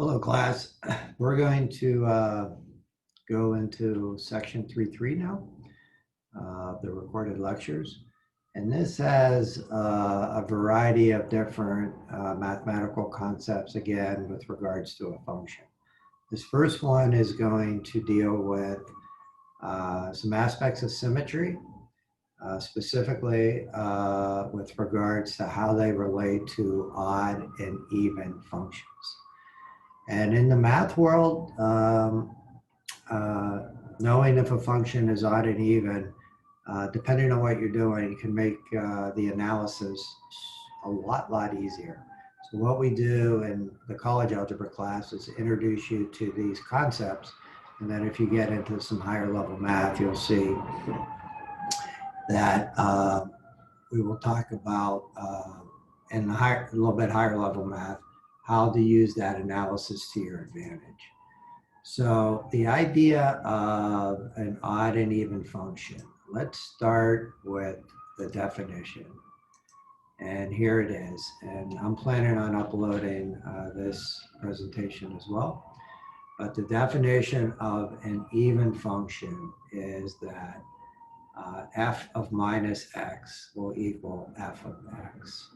Hello, class. We're going to go into section 3.3 now, the recorded lectures. And this has a variety of different mathematical concepts, again, with regards to a function. This first one is going to deal with some aspects of symmetry, specifically with regards to how they relate to odd and even functions. And in the math world, knowing if a function is odd and even, depending on what you're doing, can make the analysis a lot easier. So what we do in the college algebra class is introduce you to these concepts. And then if you get into some higher level math, you'll see that we will talk about in the a little bit higher level math, how to use that analysis to your advantage. So the idea of an odd and even function, let's start with the definition. And here it is. And I'm planning on uploading this presentation as well. But the definition of an even function is that f of minus x will equal f of x.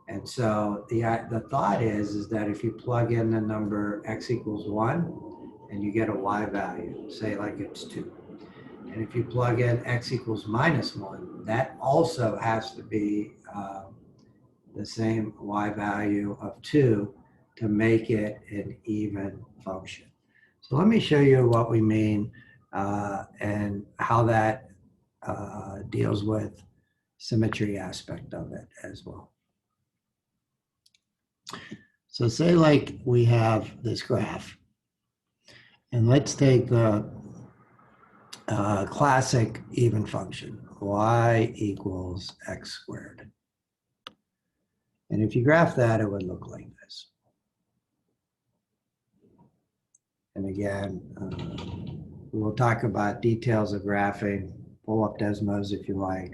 And so the thought is that if you plug in the number x equals 1 and you get a y value, say like it's 2. And if you plug in x equals minus 1, that also has to be the same y value of 2 to make it an even function. So let me show you what we mean and how that deals with symmetry aspect of it as well. So say like we have this graph, and let's take the classic even function, y equals x squared. And if you graph that, it would look like this. And again, we'll talk about details of graphing, pull up Desmos if you like.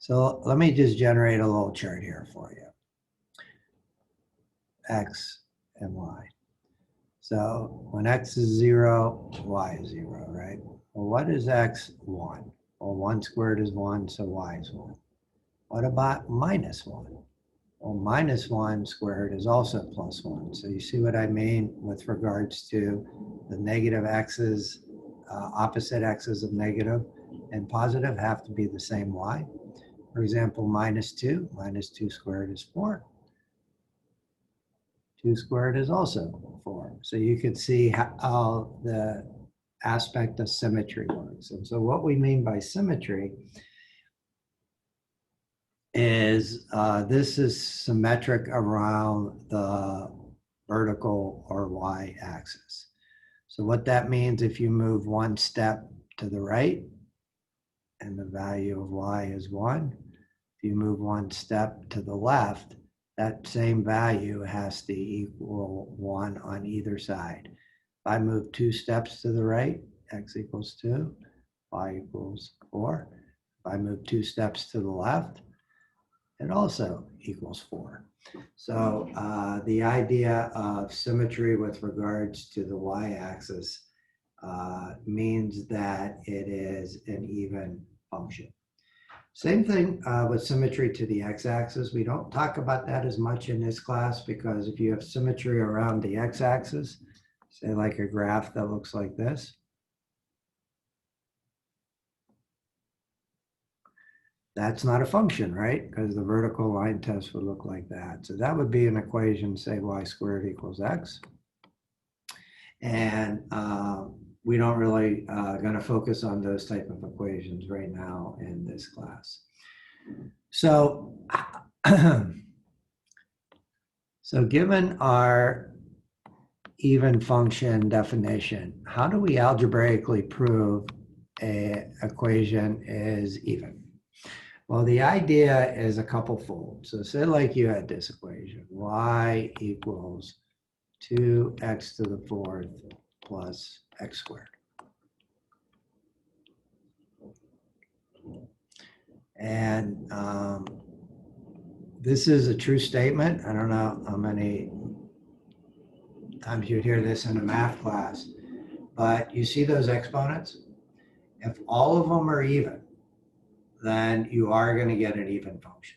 So let me just generate a little chart here for you. X and y. So when x is 0, y is 0, right? Well, what is x? 1. Well, 1 squared is 1, so y is 1. What about minus 1? Well, minus 1 squared is also plus 1. So you see what I mean with regards to the negative x's, opposite x's of negative and positive have to be the same y. For example, minus 2 squared is 4. 2 squared is also 4. So you could see how the aspect of symmetry works. And so what we mean by symmetry is this is symmetric around the vertical or y-axis. So what that means, if you move one step to the right and the value of y is 1, if you move one step to the left, that same value has to equal 1 on either side. If I move 2 steps to the right, x equals 2, y equals 4. If I move 2 steps to the left, it also equals 4. So the idea of symmetry with regards to the y-axis means that it is an even function. Same thing with symmetry to the x-axis. We don't talk about that as much in this class because if you have symmetry around the x-axis, say like a graph that looks like this, that's not a function, right? Because the vertical line test would look like that. So that would be an equation, say y squared equals x. And we don't really going to focus on those type of equations right now in this class. So, so given our even function definition, how do we algebraically prove an equation is even? Well, the idea is a couple fold. So say like you had this equation, y equals 2x to the 4th plus x squared. And this is a true statement. I don't know how many Sometimes you'd hear this in a math class, but you see those exponents? If all of them are even, then you are going to get an even function.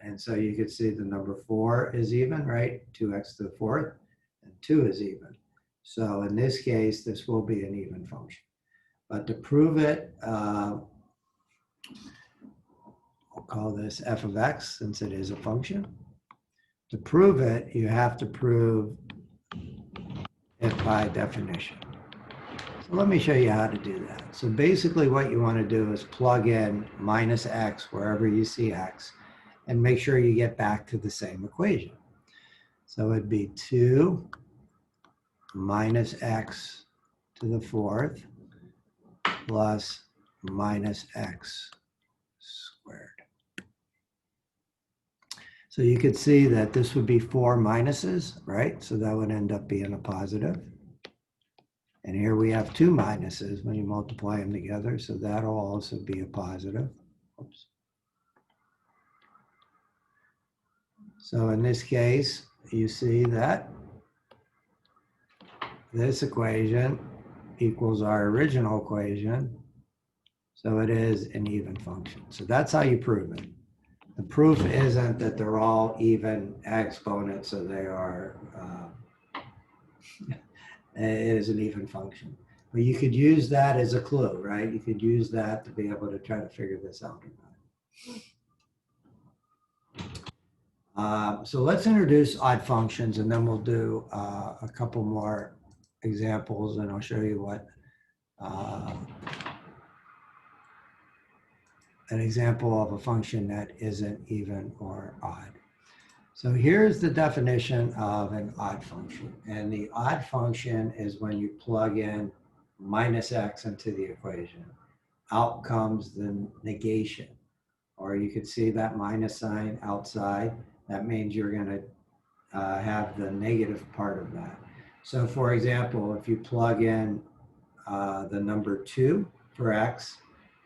And so you could see the number 4 is even, right? 2x to the 4th, and 2 is even. So in this case, this will be an even function. But to prove it, we'll call this f of x since it is a function. To prove it, you have to prove it by definition. So let me show you how to do that. So basically what you want to do is plug in minus x wherever you see x and make sure you get back to the same equation. So it'd be 2 minus x to the 4th plus minus x squared. So you could see that this would be 4 minuses, right? So that would end up being a positive. And here we have 2 minuses when you multiply them together, so that'll also be a positive. Oops. So in this case, you see that this equation equals our original equation, so it is an even function. So that's how you prove it. The proof isn't that they're all even exponents, so they are, it is an even function. But you could use that as a clue, right? You could use that to be able to try to figure this out or not. So let's introduce odd functions, and then we'll do a couple more examples, and I'll show you what an example of a function that isn't even or odd. So here's the definition of an odd function. And the odd function is when you plug in minus x into the equation. Out comes the negation. Or you could see that minus sign outside. That means you're going to have the negative part of that. So for example, if you plug in the number 2 for x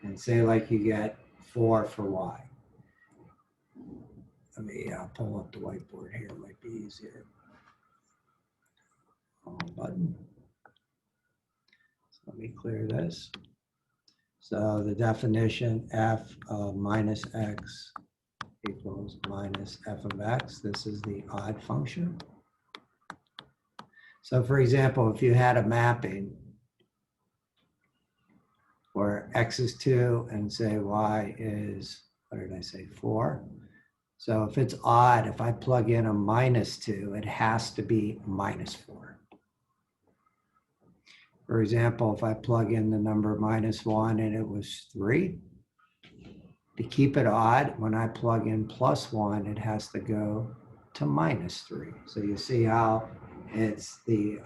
and say like you get 4 for y. Let me pull up the whiteboard here, it might be easier. Button. So let me clear this. So the definition f of minus x equals minus f of x. This is the odd function. So for example, if you had a mapping where x is 2 and say y is, what did I say, 4? So if it's odd, if I plug in a minus 2, it has to be minus 4. For example, if I plug in the number minus 1 and it was 3, to keep it odd, when I plug in plus 1, it has to go to minus 3. So you see how it's the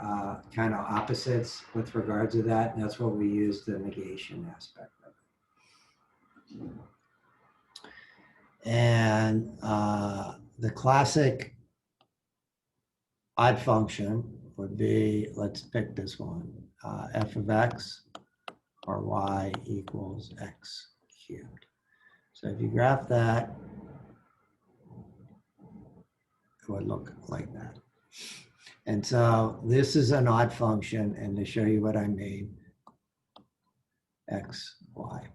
kind of opposites with regard to that. And that's what we use the negation aspect of it. And the classic odd function would be, let's pick this one, f of x or y equals x cubed. So if you graph that, it would look like that. And so this is an odd function, and to show you what I mean, x, y.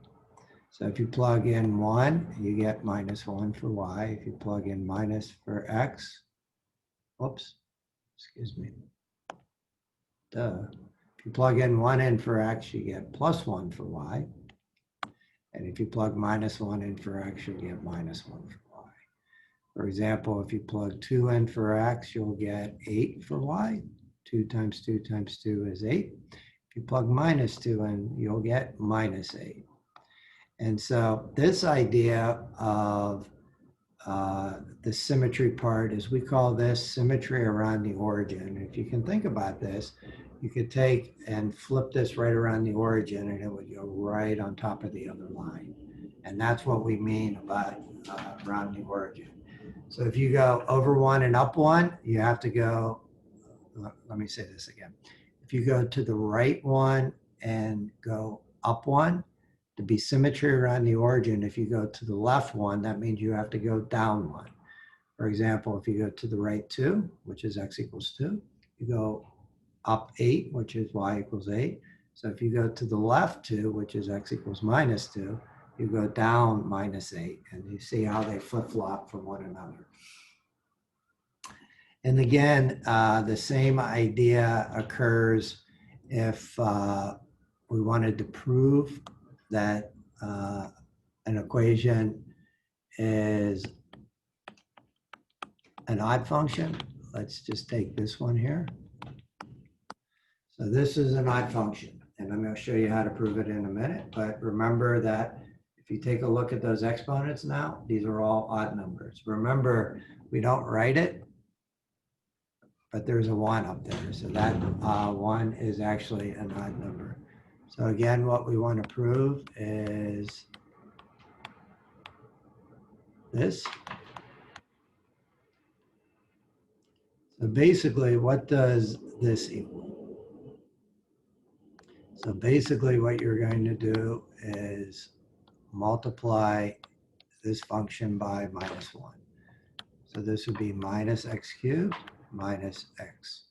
So if you plug in 1, you get minus 1 for y. If you plug in minus for x, whoops, excuse me, duh. If you plug in 1 in for x, you get plus 1 for y. And if you plug minus 1 in for x, you'll get minus 1 for y. For example, if you plug 2 in for x, you'll get 8 for y. 2 times 2 times 2 is 8. If you plug minus 2 in, you'll get minus 8. And so this idea of the symmetry part is, we call this symmetry around the origin. If you can think about this, you could take and flip this right around the origin and it would go right on top of the other line. And that's what we mean about around the origin. So if you go over 1 and up 1, you have to go, let me say this again. If you go to the right 1 and go up 1, to be symmetry around the origin, if you go to the left 1, that means you have to go down 1. For example, if you go to the right 2, which is x equals 2, you go up 8, which is y equals 8. So if you go to the left 2, which is x equals minus 2, you go down minus 8. And you see how they flip-flop from one another. And again, the same idea occurs if we wanted to prove that an equation is an odd function. Let's just take this one here. So this is an odd function, and I'm going to show you how to prove it in a minute. But remember that if you take a look at those exponents now, these are all odd numbers. Remember, we don't write it, but there's a 1 up there. So that 1 is actually an odd number. So again, what we want to prove is this. So basically, what does this equal? So basically what you're going to do is multiply this function by minus 1. So this would be minus x cubed minus x.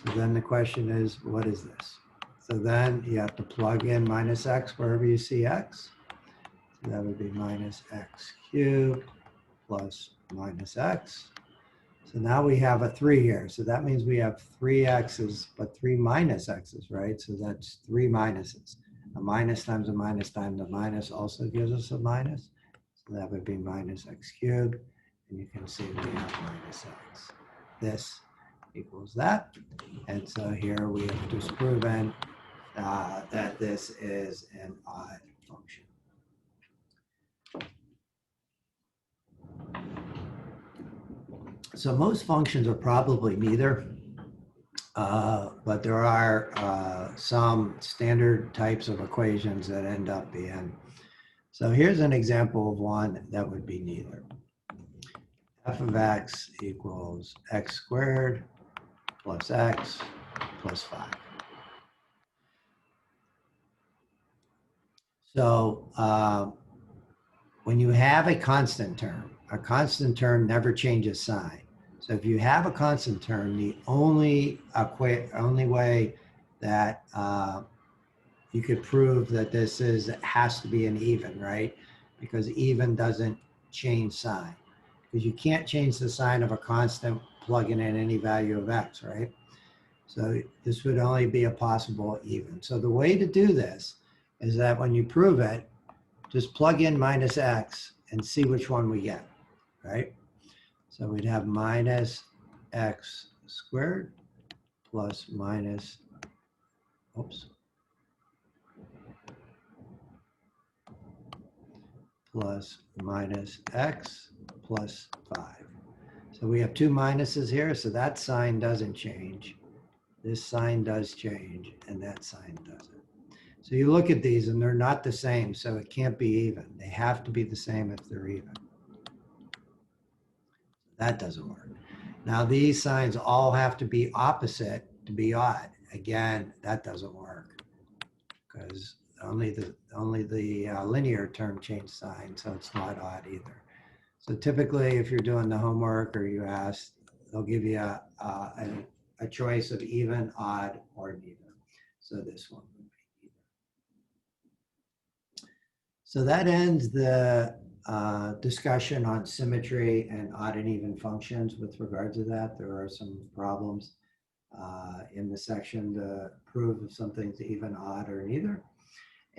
So then the question is, what is this? So then you have to plug in minus x wherever you see x. So that would be minus x cubed plus minus x. So now we have a 3 here. So that means we have 3 x's, but 3 minus x's, right? So that's 3 minuses. A minus times a minus also gives us a minus. So that would be minus x cubed. And you can see we have minus x. This equals that. And so here we have just proven that this is an odd function. So most functions are probably neither, but there are some standard types of equations that end up being. So here's an example of one that would be neither. F of x equals x squared plus x plus 5. So when you have a constant term never changes sign. So if you have a constant term, the only way that you could prove that this has to be an even, right? Because even doesn't change sign. Because you can't change the sign of a constant plugging in any value of x, right? So this would only be a possible even. So the way to do this is that when you prove it, just plug in minus x and see which one we get, right? So we'd have minus x squared plus minus, plus minus x plus 5. So we have 2 minuses here, so that sign doesn't change. This sign does change, and that sign doesn't. So you look at these, and they're not the same, so it can't be even. They have to be the same if they're even. That doesn't work. Now these signs all have to be opposite to be odd. Again, that doesn't work because only the linear term changed sign, so it's not odd either. So typically, if you're doing the homework or you ask, they'll give you a choice of even, odd, or neither. So this one would be neither. So that ends the discussion on symmetry and odd and even functions. With regard to that, there are some problems in the section to prove if something's even, odd, or neither.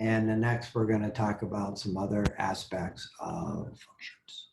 And the next, we're going to talk about some other aspects of functions.